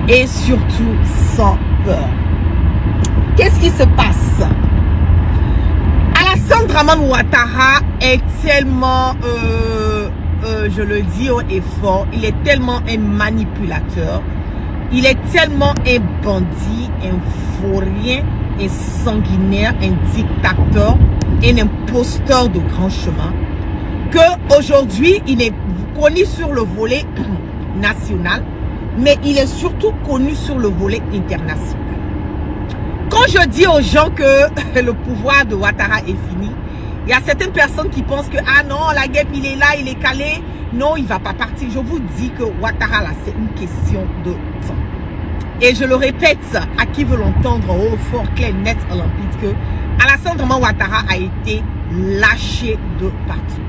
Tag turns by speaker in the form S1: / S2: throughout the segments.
S1: et surtout sans peur. Qu'est-ce qui se passe? Alassane Dramane Ouattara est tellement, je le dis haut et fort, il est tellement un manipulateur, il est tellement un bandit, un vaurien, un sanguinaire, un dictateur, un imposteur de grand chemin, que aujourd'hui il est connu sur le volet national, mais il est surtout connu sur le volet international. Quand je dis aux gens que le pouvoir de Ouattara est fini, il y a certaines personnes qui pensent que ah non, la guêpe il est là, il est calé, non il va pas partir. Je vous dis que Ouattara là c'est une question de temps. Et je le répète à qui veut l'entendre au fort, clair, net, limpide, que Alassane Dramane Ouattara a été lâché de partout.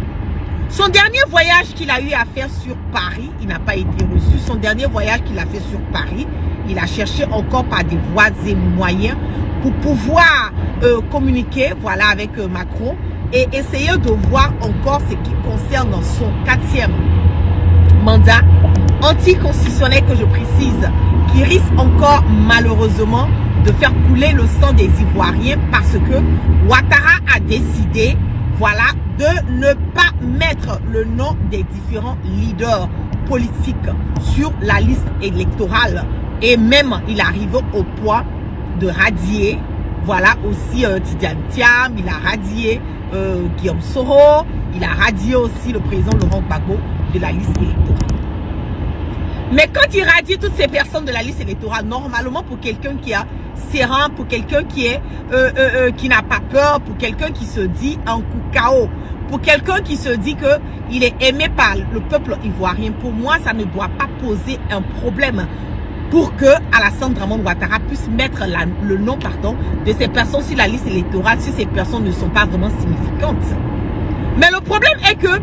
S1: Son dernier voyage qu'il a eu à faire sur Paris, il n'a pas été reçu. Son dernier voyage qu'il a fait sur Paris, il a cherché encore par des voies et moyens pour pouvoir communiquer, voilà, avec Macron et essayer de voir encore ce qui concerne son 4e mandat anticonstitutionnel que je précise, qui risque encore malheureusement de faire couler le sang des Ivoiriens parce que Ouattara a décidé, voilà, de ne pas mettre le nom des différents leaders politiques sur la liste électorale. Et même, il arrive au point de radier, voilà, aussi Tidiane Thiam, il a radié Guillaume Soro, il a radié aussi le président Laurent Gbagbo de la liste électorale. Mais quand il radie toutes ces personnes de la liste électorale, normalement pour quelqu'un qui a serein, pour quelqu'un qui est qui n'a pas peur, pour quelqu'un qui se dit en coup KO, pour quelqu'un qui se dit que il est aimé par le peuple ivoirien, pour moi ça ne doit pas poser un problème pour que Alassane Dramane Ouattara puisse mettre le nom de ces personnes sur la liste électorale si ces personnes ne sont pas vraiment significantes. Mais le problème est que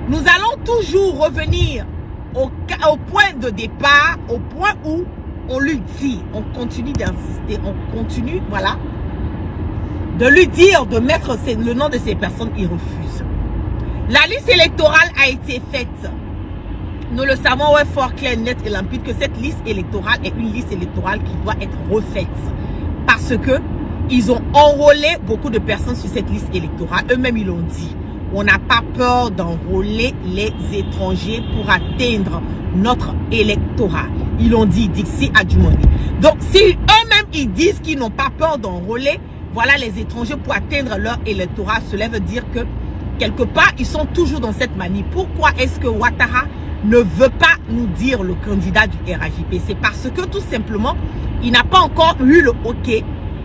S1: nous allons toujours revenir au point de départ, au point où on lui dit, on continue d'insister, on continue, voilà, de lui dire de mettre le nom de ces personnes, il refuse. La liste électorale a été faite. Nous le savons, ouais, fort clair, net et limpide, que cette liste électorale est une liste électorale qui doit être refaite. Parce que ils ont enrôlé beaucoup de personnes sur cette liste électorale. Eux-mêmes, ils l'ont dit. On n'a pas peur d'enrôler les étrangers pour atteindre notre électorat. Ils l'ont dit, Dixie Adjumoni. Donc, si eux-mêmes, ils disent qu'ils n'ont pas peur d'enrôler, voilà, les étrangers pour atteindre leur électorat, cela veut dire que, quelque part, ils sont toujours dans cette manie. Pourquoi est-ce que Ouattara ne veut pas nous dire le candidat du RHJP? C'est parce que, tout simplement, il n'a pas encore eu le OK.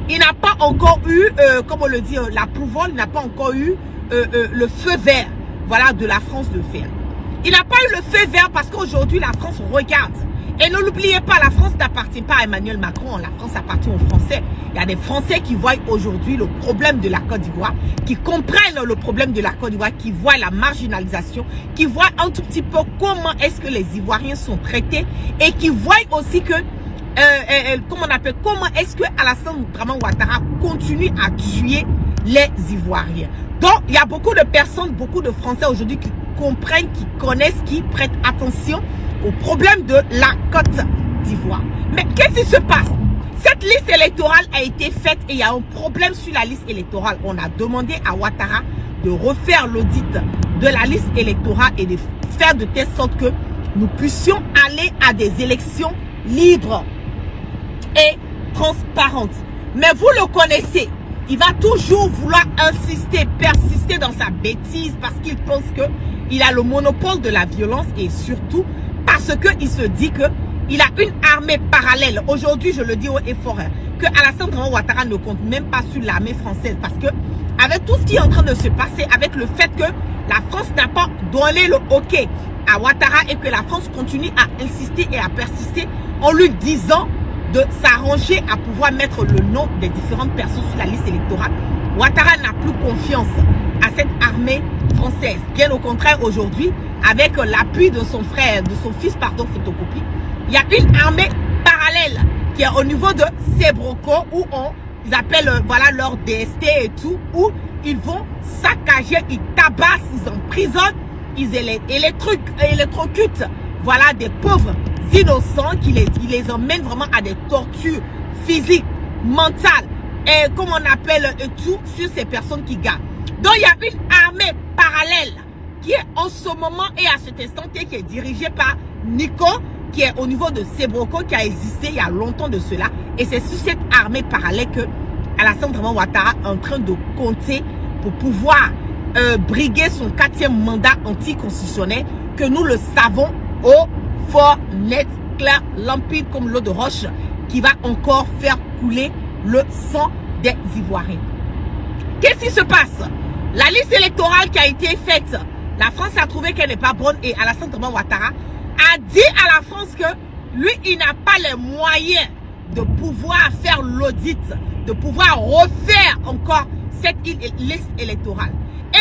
S1: Il n'a pas encore eu, comment le dire, l'approval, il n'a pas encore eu le feu vert, voilà, de la France de faire. Il n'a pas eu le feu vert parce qu'aujourd'hui la France regarde. Et ne l'oubliez pas, la France n'appartient pas à Emmanuel Macron, la France appartient aux Français. Il y a des Français qui voient aujourd'hui le problème de la Côte d'Ivoire, qui comprennent le problème de la Côte d'Ivoire, qui voient la marginalisation, qui voient un tout petit peu comment est-ce que les Ivoiriens sont traités et qui voient aussi que comment est-ce que Alassane Dramane Ouattara continue à tuer les Ivoiriens. Donc, il y a beaucoup de personnes, beaucoup de Français aujourd'hui qui comprennent, qui connaissent, qui prêtent attention au problème de la Côte d'Ivoire. Mais qu'est-ce qui se passe? Cette liste électorale a été faite et il y a un problème sur la liste électorale. On a demandé à Ouattara de refaire l'audit de la liste électorale et de faire de telle sorte que nous puissions aller à des élections libres et transparentes. Mais vous le connaissez. Il va toujours vouloir insister, persister dans sa bêtise parce qu'il pense qu'il a le monopole de la violence et surtout parce qu'il se dit qu'il a une armée parallèle. Aujourd'hui, je le dis haut et fort, que Alassane Dramane Ouattara ne compte même pas sur l'armée française parce que avec tout ce qui est en train de se passer, avec le fait que la France n'a pas donné le OK à Ouattara et que la France continue à insister et à persister en lui disant de s'arranger à pouvoir mettre le nom des différentes personnes sur la liste électorale, Ouattara n'a plus confiance à cette armée française. Bien au contraire, aujourd'hui, avec l'appui de son frère, de son fils, pardon, photocopie, il y a une armée parallèle qui est au niveau de Sébroko où ils appellent voilà leur DST et tout, où ils vont saccager, ils tabassent, ils emprisonnent, ils électrocutent, voilà, des pauvres innocents, qui les emmène vraiment à des tortures physiques, mentales, et comme on appelle tout sur ces personnes qui gagnent. Donc il y a une armée parallèle qui est en ce moment et à cet instant qui est dirigée par Nico, qui est au niveau de Sebroko, qui a existé il y a longtemps de cela. Et c'est sur cette armée parallèle que Alassane Dramane Ouattara est en train de compter pour pouvoir briguer son 4e mandat anticonstitutionnel, que nous le savons au fort, net, clair, limpide comme l'eau de roche, qui va encore faire couler le sang des Ivoiriens. Qu'est-ce qui se passe? La liste électorale qui a été faite, la France a trouvé qu'elle n'est pas bonne et Alassane Dramane Ouattara a dit à la France que lui, il n'a pas les moyens de pouvoir faire l'audit, de pouvoir refaire encore cette liste électorale.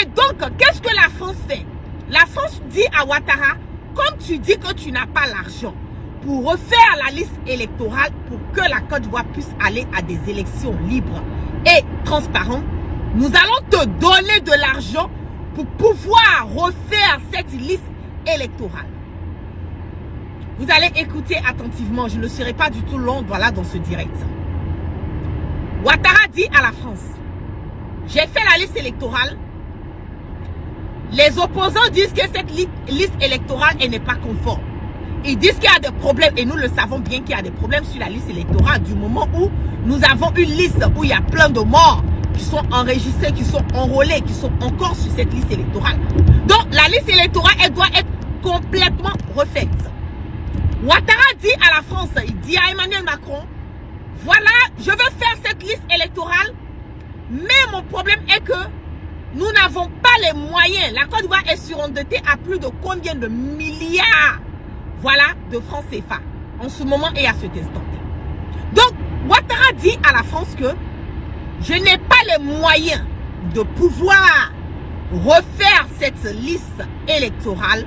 S1: Et donc, qu'est-ce que la France fait? La France dit à Ouattara, comme tu dis que tu n'as pas l'argent pour refaire la liste électorale pour que la Côte d'Ivoire puisse aller à des élections libres et transparentes, nous allons te donner de l'argent pour pouvoir refaire cette liste électorale. Vous allez écouter attentivement, je ne serai pas du tout long, voilà, dans ce direct. Ouattara dit à la France, j'ai fait la liste électorale. Les opposants disent que cette liste électorale n'est pas conforme. Ils disent qu'il y a des problèmes et nous le savons bien qu'il y a des problèmes sur la liste électorale du moment où nous avons une liste où il y a plein de morts qui sont enregistrés, qui sont enrôlés, qui sont encore sur cette liste électorale. Donc, la liste électorale, elle doit être complètement refaite. Ouattara dit à la France, il dit à Emmanuel Macron, voilà, je veux faire cette liste électorale, mais mon problème est que nous n'avons pas les moyens. La Côte d'Ivoire est surendettée à plus de combien de milliards, voilà, de francs CFA, en ce moment et à cet instant. Donc, Ouattara dit à la France que je n'ai pas les moyens de pouvoir refaire cette liste électorale,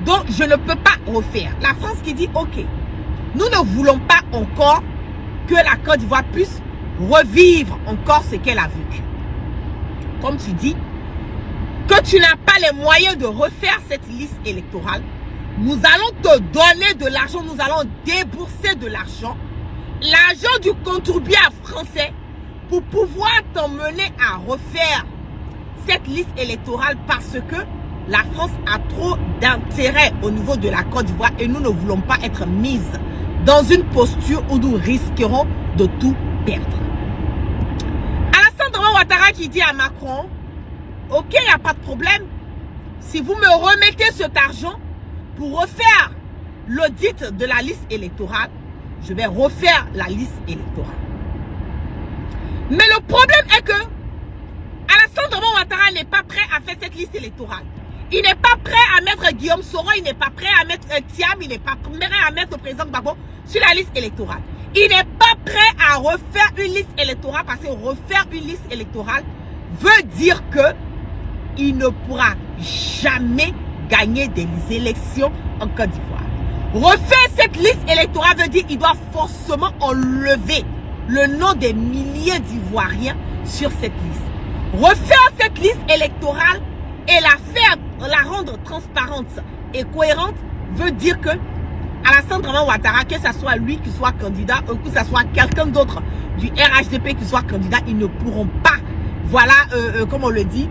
S1: donc je ne peux pas refaire. La France qui dit, ok, nous ne voulons pas encore que la Côte d'Ivoire puisse revivre encore ce qu'elle a vécu. Comme tu dis, que tu n'as pas les moyens de refaire cette liste électorale, nous allons te donner de l'argent, nous allons débourser de l'argent, l'argent du contribuable français, pour pouvoir t'emmener à refaire cette liste électorale parce que la France a trop d'intérêt au niveau de la Côte d'Ivoire et nous ne voulons pas être mises dans une posture où nous risquerons de tout perdre. Alassane Dramane Ouattara qui dit à Macron, ok, il n'y a pas de problème, si vous me remettez cet argent pour refaire l'audit de la liste électorale, je vais refaire la liste électorale. Mais le problème est que Alassane Dramane Ouattara n'est pas prêt à faire cette liste électorale. Il n'est pas prêt à mettre Guillaume Soro, il n'est pas prêt à mettre Thiam, il n'est pas prêt à mettre le président Gbagbo sur la liste électorale. Il n'est pas prêt à refaire une liste électorale parce que refaire une liste électorale veut dire que il ne pourra jamais gagner des élections en Côte d'Ivoire. Refaire cette liste électorale veut dire qu'il doit forcément enlever le nom des milliers d'Ivoiriens sur cette liste. Refaire cette liste électorale et la rendre transparente et cohérente veut dire que Alassane Dramane Ouattara, que ce soit lui qui soit candidat ou que ce soit quelqu'un d'autre du RHDP qui soit candidat, ils ne pourront pas, voilà, comme on le dit,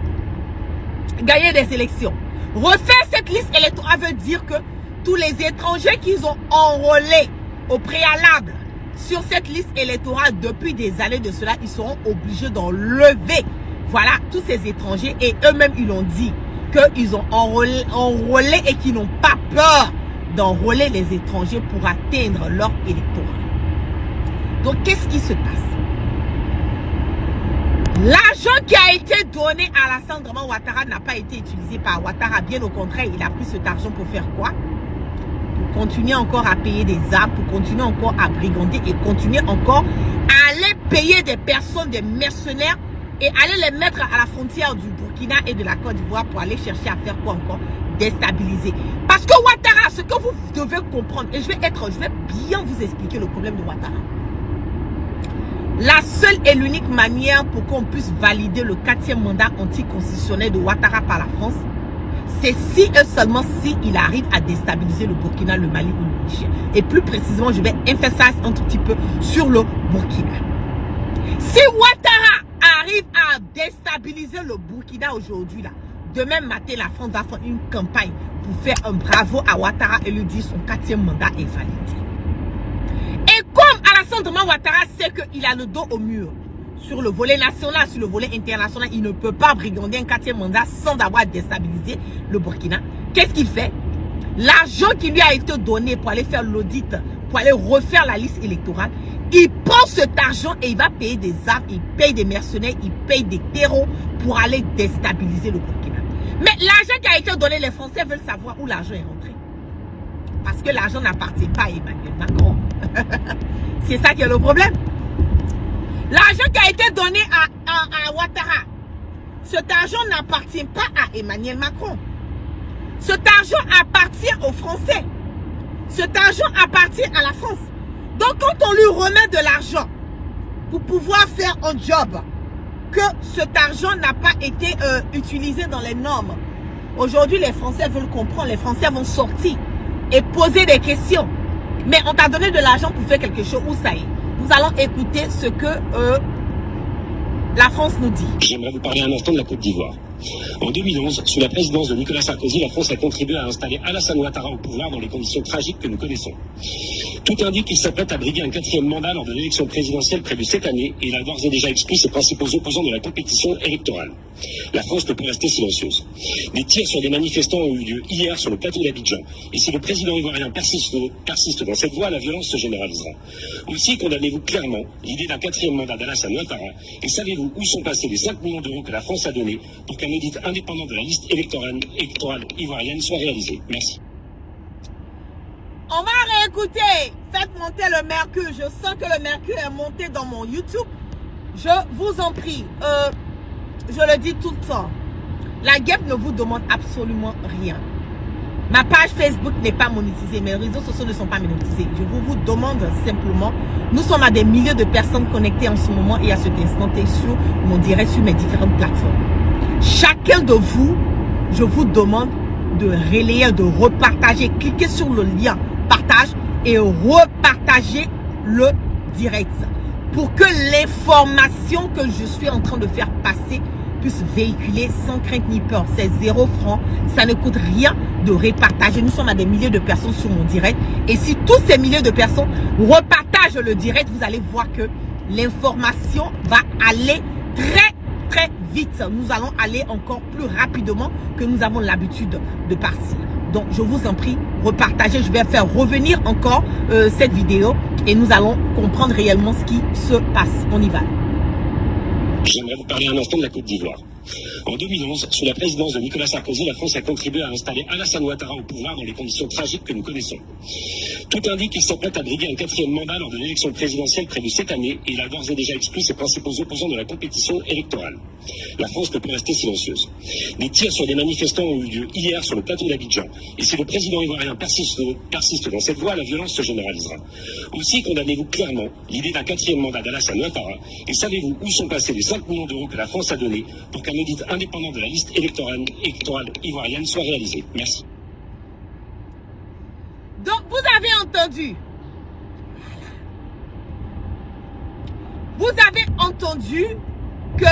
S1: gagner des élections. Refaire cette liste électorale veut dire que tous les étrangers qu'ils ont enrôlés au préalable sur cette liste électorale depuis des années de cela, ils seront obligés d'enlever, voilà, tous ces étrangers et eux-mêmes ils ont dit qu'ils ont enrôlé et qu'ils n'ont pas peur d'enrôler les étrangers pour atteindre leur électorat. Donc qu'est-ce qui se passe? L'argent qui a été donné à Alassane Dramane Ouattara n'a pas été utilisé par Ouattara. Bien au contraire, il a pris cet argent pour faire quoi? Pour continuer encore à payer des armes, pour continuer encore à brigander et continuer encore à aller payer des personnes, des mercenaires et aller les mettre à la frontière du Burkina et de la Côte d'Ivoire pour aller chercher à faire quoi encore? Déstabiliser. Parce que Ouattara, ce que vous devez comprendre, et je vais bien vous expliquer le problème de Ouattara. La seule et l'unique manière pour qu'on puisse valider le 4e mandat anticonstitutionnel de Ouattara par la France, c'est si et seulement si il arrive à déstabiliser le Burkina, le Mali ou le Niger. Et plus précisément, je vais emphasiser un tout petit peu sur le Burkina. Si Ouattara arrive à déstabiliser le Burkina aujourd'hui, là, demain matin, la France va faire une campagne pour faire un bravo à Ouattara et lui dire son 4e mandat est validé. Et comme Alassane Dramane Ouattara sait qu'il a le dos au mur, sur le volet national, sur le volet international, il ne peut pas brigander un 4e mandat sans avoir déstabilisé le Burkina. Qu'est-ce qu'il fait? L'argent qui lui a été donné pour aller faire l'audit, pour aller refaire la liste électorale, il prend cet argent et il va payer des armes, il paye des mercenaires, il paye des terreaux pour aller déstabiliser le Burkina. Mais l'argent qui a été donné, les Français veulent savoir où l'argent est rentré. Parce que l'argent n'appartient pas à Emmanuel Macron. C'est ça qui est le problème. L'argent qui a été donné à Ouattara, cet argent n'appartient pas à Emmanuel Macron. Cet argent appartient aux Français. Cet argent appartient à la France. Donc quand on lui remet de l'argent pour pouvoir faire un job, que cet argent n'a pas été utilisé dans les normes, aujourd'hui les Français veulent comprendre, les Français vont sortir et poser des questions. Mais on t'a donné de l'argent pour faire quelque chose, où ça y est? Nous allons écouter ce que la France nous dit.
S2: J'aimerais vous parler un instant de la Côte d'Ivoire. En 2011, sous la présidence de Nicolas Sarkozy, la France a contribué à installer Alassane Ouattara au pouvoir dans les conditions tragiques que nous connaissons. Tout indique qu'il s'apprête à briguer un 4e mandat lors de l'élection présidentielle prévue cette année et il a d'ores et déjà exclu ses principaux opposants de la compétition électorale. La France ne peut rester silencieuse. Des tirs sur des manifestants ont eu lieu hier sur le plateau d'Abidjan. Et si le président ivoirien persiste dans cette voie, la violence se généralisera. Aussi, condamnez-vous clairement l'idée d'un 4e mandat d'Alassane Ouattara et savez-vous où sont passés les 5 millions d'euros que la France a donnés pour qu'un audit indépendant de la liste électorale ivoirienne soit réalisé. Merci.
S1: On va réécouter. Faites monter le mercure. Je sens que le mercure est monté dans mon YouTube. Je vous en prie. Je le dis tout le temps. La guêpe ne vous demande absolument rien. Ma page Facebook n'est pas monétisée. Mes réseaux sociaux ne sont pas monétisés. Je vous demande simplement. Nous sommes à des milliers de personnes connectées en ce moment et à cet instant sur mon direct sur mes différentes plateformes. Chacun de vous, je vous demande de relayer, de repartager. Cliquez sur le lien partage et repartager le direct pour que l'information que je suis en train de faire passer puisse véhiculer sans crainte ni peur. C'est 0 francs, ça ne coûte rien de repartager. Nous sommes à des milliers de personnes sur mon direct et si tous ces milliers de personnes repartagent le direct, vous allez voir que l'information va aller très vite. Nous allons aller encore plus rapidement que nous avons l'habitude de partir. Donc, je vous en prie, repartagez. Je vais faire revenir encore cette vidéo et nous allons comprendre réellement ce qui se passe. On y va.
S2: J'aimerais vous parler un instant de la Côte d'Ivoire. En 2011, sous la présidence de Nicolas Sarkozy, la France a contribué à installer Alassane Ouattara au pouvoir dans les conditions tragiques que nous connaissons. Tout indique qu'il s'apprête à briguer un 4e mandat lors de l'élection présidentielle prévue cette année et il a d'ores et déjà exclu ses principaux opposants de la compétition électorale. La France ne peut rester silencieuse. Des tirs sur des manifestants ont eu lieu hier sur le plateau d'Abidjan. Et si le président ivoirien persiste dans cette voie, la violence se généralisera. Aussi, condamnez-vous clairement l'idée d'un 4e mandat d'Alassane Ouattara et savez-vous où sont passés les 5 millions d'euros que la France a donnés pour qu'un audit indépendant de la liste électorale ivoirienne soit réalisé. Merci.
S1: Donc, vous avez entendu. Vous avez entendu que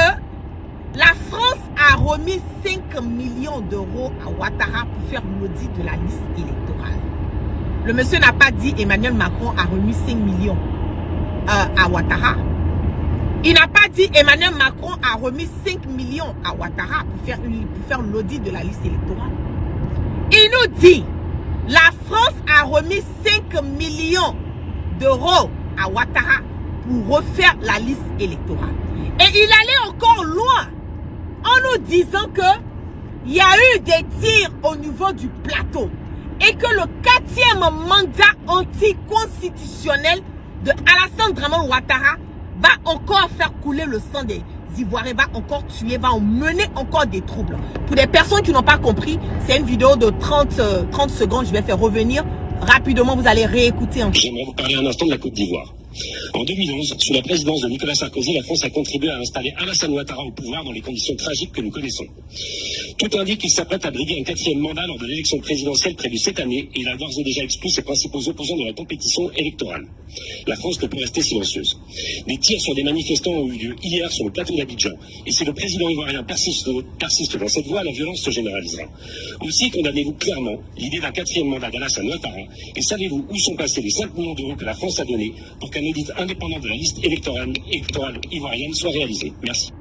S1: la France a remis 5 millions d'euros à Ouattara pour faire l'audit de la liste électorale. Le monsieur n'a pas dit Emmanuel Macron a remis 5 millions à Ouattara. Il n'a pas dit Emmanuel Macron a remis 5 millions à Ouattara pour faire l'audit de la liste électorale. Il nous dit la France a remis 5 millions d'euros à Ouattara pour refaire la liste électorale. Et il allait encore loin en nous disant que il y a eu des tirs au niveau du plateau et que le 4e mandat anticonstitutionnel de Alassane Dramane Ouattara va encore faire couler le sang des Ivoiriens, va encore tuer, va mener encore des troubles. Pour des personnes qui n'ont pas compris, c'est une vidéo de 30 secondes. Je vais faire revenir rapidement. Vous allez réécouter.
S2: J'aimerais vous parler un instant de la Côte d'Ivoire. En 2011, sous la présidence de Nicolas Sarkozy, la France a contribué à installer Alassane Ouattara au pouvoir dans les conditions tragiques que nous connaissons. Tout indique qu'il s'apprête à briguer un 4e mandat lors de l'élection présidentielle prévue cette année et il a d'ores et déjà exclu ses principaux opposants de la compétition électorale. La France ne peut rester silencieuse. Des tirs sur des manifestants ont eu lieu hier sur le plateau d'Abidjan. Et si le président ivoirien persiste dans cette voie, la violence se généralisera. Aussi, condamnez-vous clairement l'idée d'un 4e mandat d'Alassane Ouattara et savez-vous où sont passés les 5 millions d'euros que la France a donnés pour qu'un audit indépendant de la liste électorale ivoirienne soit réalisé. Merci.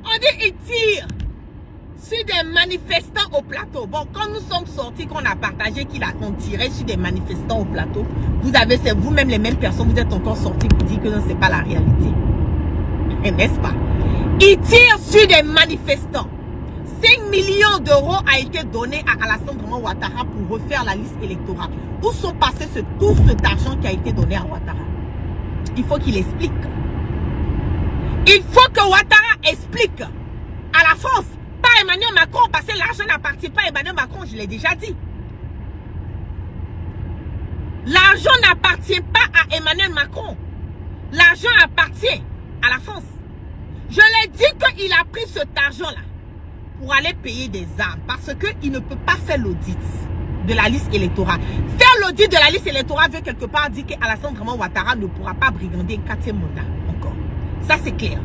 S1: On dit il tire sur des manifestants au plateau. Bon, quand nous sommes sortis, qu'on a partagé qu'on tirait sur des manifestants au plateau, c'est vous-même les mêmes personnes, vous êtes encore sortis pour dire que non, c'est pas la réalité. N'est-ce pas? Il tire sur des manifestants. 5 millions d'euros a été donné à Alassane Ouattara pour refaire la liste électorale. Où sont passés tout cet argent qui a été donné à Ouattara? Il faut qu'il explique. Il faut que Ouattara explique à la France, pas Emmanuel Macron, parce que l'argent n'appartient pas à Emmanuel Macron, je l'ai déjà dit. L'argent n'appartient pas à Emmanuel Macron. L'argent appartient à la France. Je l'ai dit qu'il a pris cet argent-là pour aller payer des armes, parce qu'il ne peut pas faire l'audit de la liste électorale. Faire l'audit de la liste électorale veut quelque part dire qu'Alassane Ouattara ne pourra pas brigander un 4e mandat encore. Ça, c'est clair.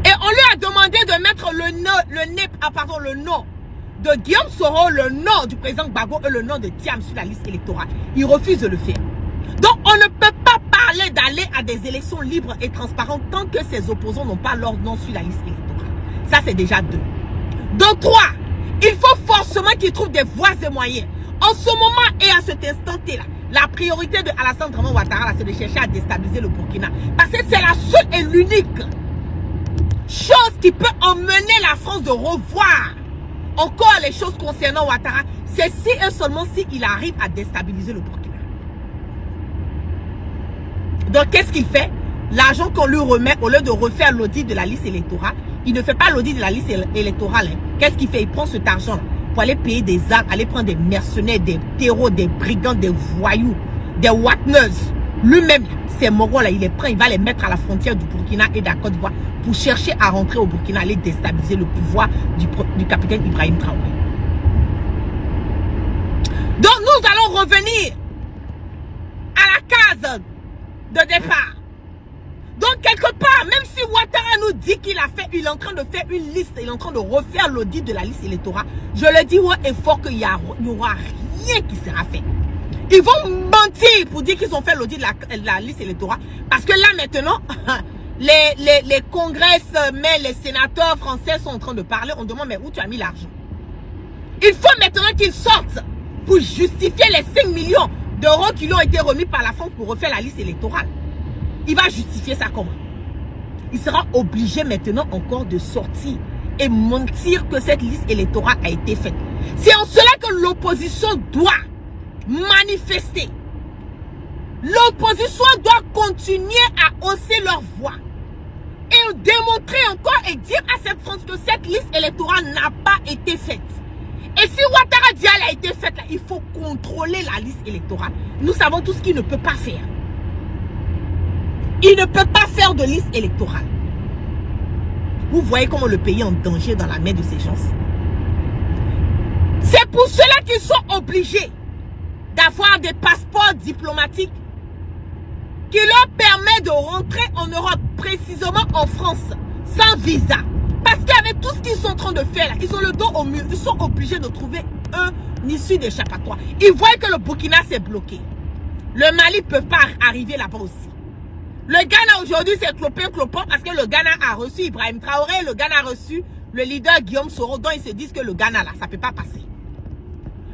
S1: Et on lui a demandé de mettre le nom de Guillaume Soro, le nom du président Gbagbo et le nom de Thiam sur la liste électorale. Il refuse de le faire. Donc, on ne peut pas parler d'aller à des élections libres et transparentes tant que ses opposants n'ont pas leur nom sur la liste électorale. Ça, c'est déjà 2. Donc, 3, il faut forcément qu'ils trouvent des voies et moyens. En ce moment et à cet instant là, la priorité de Alassane Ouattara, c'est de chercher à déstabiliser le Burkina. Parce que c'est la seule et l'unique chose qui peut emmener la France de revoir encore les choses concernant Ouattara. C'est si et seulement si il arrive à déstabiliser le Burkina. Donc qu'est-ce qu'il fait? L'argent qu'on lui remet, au lieu de refaire l'audit de la liste électorale, il ne fait pas l'audit de la liste électorale. Qu'est-ce qu'il fait? Il prend cet argent pour aller payer des armes, aller prendre des mercenaires, des terreaux, des brigands, des voyous, des whackneuses. Lui-même, ces moraux-là, il les prend, il va les mettre à la frontière du Burkina et de la Côte d'Ivoire pour chercher à rentrer au Burkina, aller déstabiliser le pouvoir du capitaine Ibrahim Traoré. Donc nous allons revenir à la case de départ. Donc quelque part, même si Ouattara nous dit qu'il est en train de faire une liste, il est en train de refaire l'audit de la liste électorale, je le dis haut et fort qu'il n'y aura rien qui sera fait. Ils vont mentir pour dire qu'ils ont fait l'audit de la liste électorale. Parce que là maintenant, les congrès, les sénateurs français sont en train de parler. On demande mais où tu as mis l'argent? Il faut maintenant qu'ils sortent pour justifier les 5 millions d'euros qui lui ont été remis par la France pour refaire la liste électorale. Il va justifier ça comment? Il sera obligé maintenant encore de sortir et mentir que cette liste électorale a été faite. C'est en cela que l'opposition doit manifester. L'opposition doit continuer à hausser leur voix et démontrer encore et dire à cette France que cette liste électorale n'a pas été faite. Et si Ouattara dit qu'elle a été faite, là, il faut contrôler la liste électorale. Nous savons tout ce qu'il ne peut pas faire. Il ne peut pas faire de liste électorale. Vous voyez comment le pays est en danger dans la main de ces gens. C'est pour cela qu'ils sont obligés d'avoir des passeports diplomatiques qui leur permettent de rentrer en Europe, précisément en France, sans visa. Parce qu'avec tout ce qu'ils sont en train de faire, là, ils ont le dos au mur. Ils sont obligés de trouver une issue d'échappatoire. Ils voient que le Burkina s'est bloqué. Le Mali ne peut pas arriver là-bas aussi. Le Ghana aujourd'hui c'est clopin parce que le Ghana a reçu Ibrahim Traoré, le Ghana a reçu le leader Guillaume Soro, dont ils se disent que le Ghana là, ça ne peut pas passer.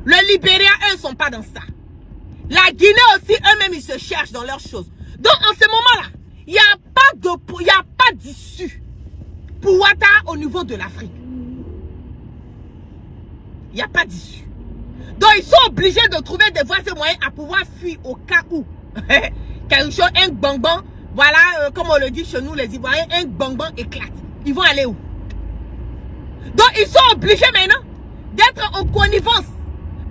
S1: Le Libéria, eux, ne sont pas dans ça. La Guinée aussi, eux-mêmes, ils se cherchent dans leurs choses. Donc en ce moment-là, il n'y a pas d'issue pour Ouattara au niveau de l'Afrique. Il n'y a pas d'issue. Donc ils sont obligés de trouver des voies et moyens à pouvoir fuir au cas où quelque chose, un bang-bang, voilà, comme on le dit chez nous les Ivoiriens, un bang-bang éclate. Ils vont aller où? Donc ils sont obligés maintenant d'être en connivence.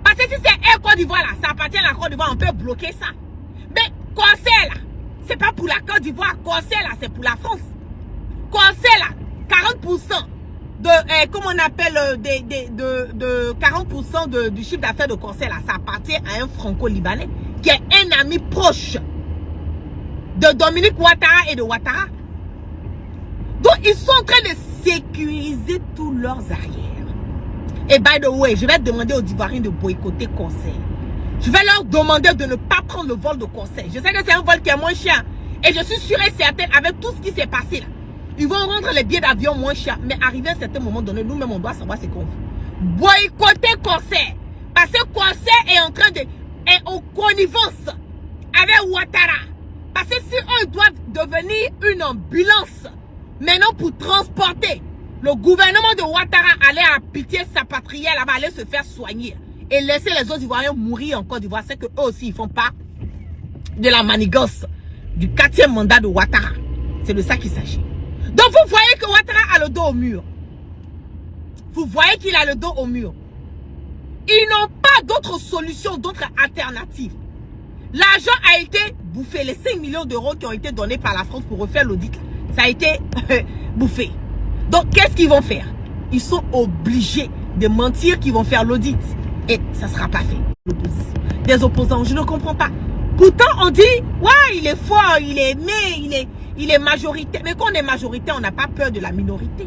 S1: Parce que si c'est Air Côte d'Ivoire là, ça appartient à la Côte d'Ivoire, on peut bloquer ça. Mais Corsair là, c'est pas pour la Côte d'Ivoire. Corsair là, c'est pour la France. Corsair là, 40% de, comment on appelle, de 40% du chiffre d'affaires de Corsair là, ça appartient à un franco-libanais qui est un ami proche de Dominique Ouattara et de Ouattara. Donc, ils sont en train de sécuriser tous leurs arrières. Et by the way, je vais demander aux Ivoiriens de boycotter Corsair. Je vais leur demander de ne pas prendre le vol de Corsair. Je sais que c'est un vol qui est moins cher. Et je suis sûre et certaine, avec tout ce qui s'est passé là, ils vont rendre les billets d'avion moins chers. Mais arrivé à un certain moment donné, nous-mêmes, on doit savoir ce qu'on veut. Boycotter Corsair. Parce que Corsair est en train de... est en connivence avec Ouattara. Parce que si eux doivent devenir une ambulance, maintenant pour transporter, le gouvernement de Ouattara allait à Pitié-Salpêtrière là-bas, aller se faire soigner. Et laisser les autres Ivoiriens mourir en Côte d'Ivoire. C'est qu'eux aussi, ils font pas de la manigance du 4e mandat de Ouattara. C'est de ça qu'il s'agit. Donc vous voyez que Ouattara a le dos au mur. Vous voyez qu'il a le dos au mur. Ils n'ont pas d'autres solutions, d'autres alternatives. L'argent a été bouffé. Les 5 millions d'euros qui ont été donnés par la France pour refaire l'audit, ça a été bouffé. Donc qu'est-ce qu'ils vont faire? Ils sont obligés de mentir qu'ils vont faire l'audit. Et ça ne sera pas fait. Des opposants, je ne comprends pas. Pourtant, on dit, ouais, il est fort, il est aimé, il est majoritaire. Mais quand on est majoritaire, on n'a pas peur de la minorité.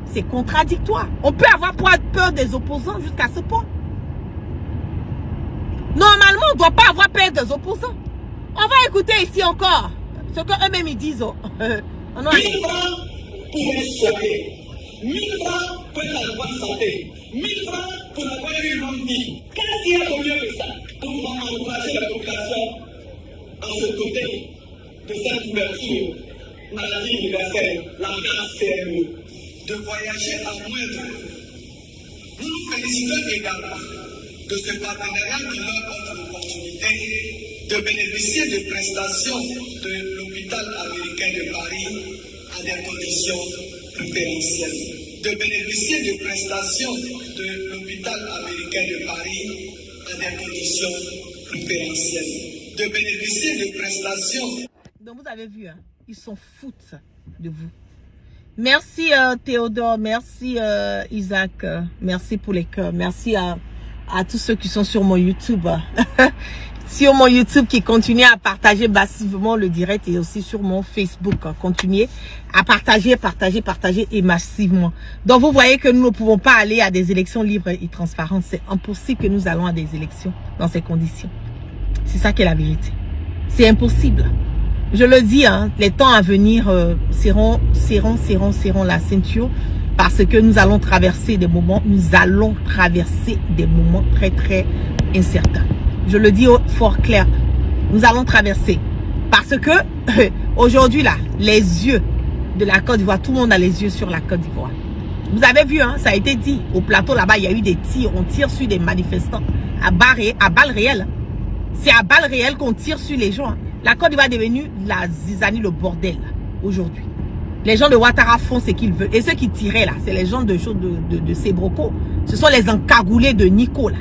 S1: C'est contradictoire. On peut avoir peur des opposants jusqu'à ce point. Normalement, on ne doit pas avoir peur des opposants. On va écouter ici encore ce qu'eux-mêmes ils disent. On a...
S3: 1000 francs pour les soigner. 1000 francs pour la bonne santé. 1000 francs pour avoir une bonne vie. Qu'est-ce qu'il y a de mieux que ça pour encourager la population en ce côté de cette couverture maladie universelle, la grâce CMU, de voyager à moindre. Nous nous félicitons également de ce partenariat qui leur offre l'opportunité de bénéficier des prestations de l'hôpital américain de Paris à des conditions préférentielles. De bénéficier des prestations de l'hôpital américain de Paris à des conditions préférentielles. De bénéficier des prestations.
S1: Donc vous avez vu, hein, ils s'en foutent de vous. Merci Théodore, merci Isaac, merci pour les cœurs, merci à tous ceux qui sont sur mon YouTube. Sur mon YouTube qui continue à partager massivement le direct et aussi sur mon Facebook. Continuez à partager et massivement. Donc vous voyez que nous ne pouvons pas aller à des élections libres et transparentes. C'est impossible que nous allons à des élections dans ces conditions. C'est ça qui est la vérité. C'est impossible. Je le dis, hein, les temps à venir serront la ceinture parce que nous allons traverser des moments, très très incertains. Je le dis fort clair, nous allons traverser parce que aujourd'hui là, les yeux de la Côte d'Ivoire, tout le monde a les yeux sur la Côte d'Ivoire. Vous avez vu, hein, ça a été dit au plateau là-bas, il y a eu des tirs, on tire sur des manifestants à balles réelles. C'est à balles réelles qu'on tire sur les gens. Hein. La Côte d'Ivoire est devenue la zizanie, le bordel aujourd'hui. Les gens de Ouattara font ce qu'ils veulent. Et ceux qui tiraient là, c'est les gens de Sébroko. Ce sont les encagoulés de Nico là.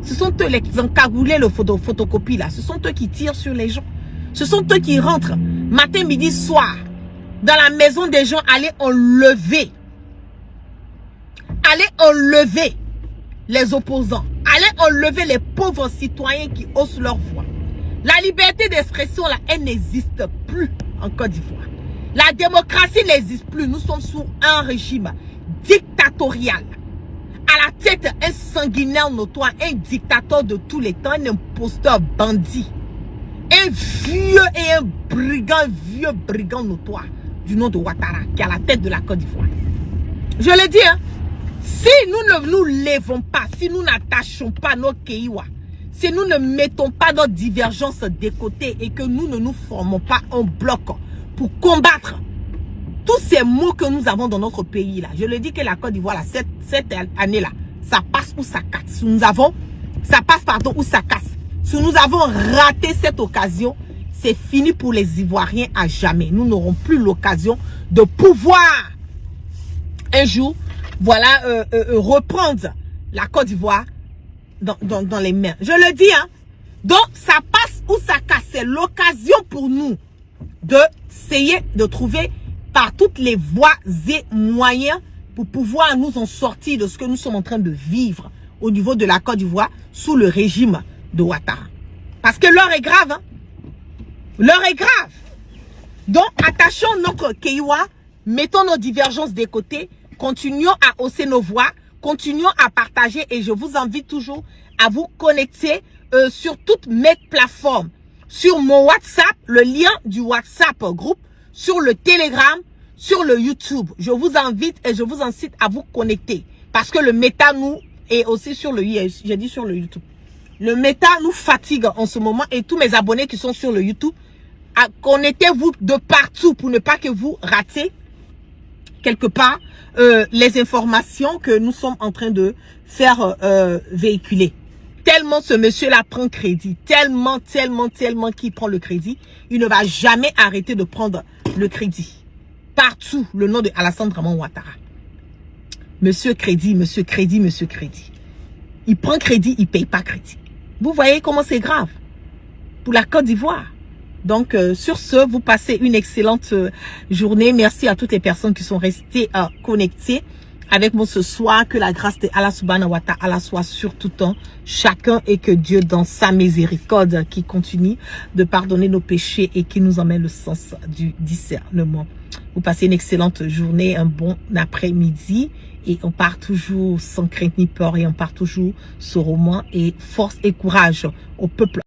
S1: Ce sont eux les encagoulés, le photocopie là. Ce sont eux qui tirent sur les gens. Ce sont eux qui rentrent matin, midi, soir dans la maison des gens, aller enlever les opposants. Aller enlever les pauvres citoyens qui haussent leur voix. La liberté d'expression là, elle n'existe plus en Côte d'Ivoire. La démocratie n'existe plus. Nous sommes sous un régime dictatorial. À la tête, un sanguinaire notoire, un dictateur de tous les temps, un imposteur bandit. Un vieux brigand notoire du nom de Ouattara qui est à la tête de la Côte d'Ivoire. Je le dis, hein, si nous ne nous lèvons pas, si nous n'attachons pas nos Keiwa, si nous ne mettons pas nos divergences de côté et que nous ne nous formons pas en bloc pour combattre tous ces maux que nous avons dans notre pays là. Je le dis que la Côte d'Ivoire, cette année là, ça passe ou ça casse. Ça passe ou ça casse. Si nous avons raté cette occasion, c'est fini pour les Ivoiriens à jamais. Nous n'aurons plus l'occasion de pouvoir un jour, voilà, reprendre la Côte d'Ivoire dans les mains. Je le dis, hein. Donc, ça passe Oussaka, c'est l'occasion pour nous d'essayer de trouver par toutes les voies et moyens pour pouvoir nous en sortir de ce que nous sommes en train de vivre au niveau de la Côte d'Ivoire sous le régime de Ouattara. Parce que l'heure est grave. Hein? L'heure est grave. Donc, attachons notre Keiwa, mettons nos divergences de côté, continuons à hausser nos voix, continuons à partager et je vous invite toujours à vous connecter sur toutes mes plateformes. Sur mon WhatsApp, le lien du WhatsApp groupe, sur le Telegram, sur le YouTube. Je vous invite et je vous incite à vous connecter. Parce que le méta nous est aussi sur le j'ai dit sur le YouTube. Le méta nous fatigue en ce moment et tous mes abonnés qui sont sur le YouTube, connectez-vous de partout pour ne pas que vous ratez quelque part les informations que nous sommes en train de faire véhiculer. Tellement ce monsieur-là prend crédit, tellement qu'il prend le crédit, il ne va jamais arrêter de prendre le crédit. Partout, le nom de Alassane Draman Ouattara. Monsieur crédit, monsieur crédit, monsieur crédit. Il prend crédit, il ne paye pas crédit. Vous voyez comment c'est grave pour la Côte d'Ivoire. Donc, sur ce, vous passez une excellente journée. Merci à toutes les personnes qui sont restées connectées avec moi ce soir. Que la grâce de Allah subhanahu wa ta'ala soit sur tout temps, chacun, et que Dieu, dans sa miséricorde, qui continue de pardonner nos péchés et qui nous emmène le sens du discernement. Vous passez une excellente journée, un bon après-midi, et on part toujours sans crainte ni peur, et on part toujours sur au moins, et force et courage au peuple.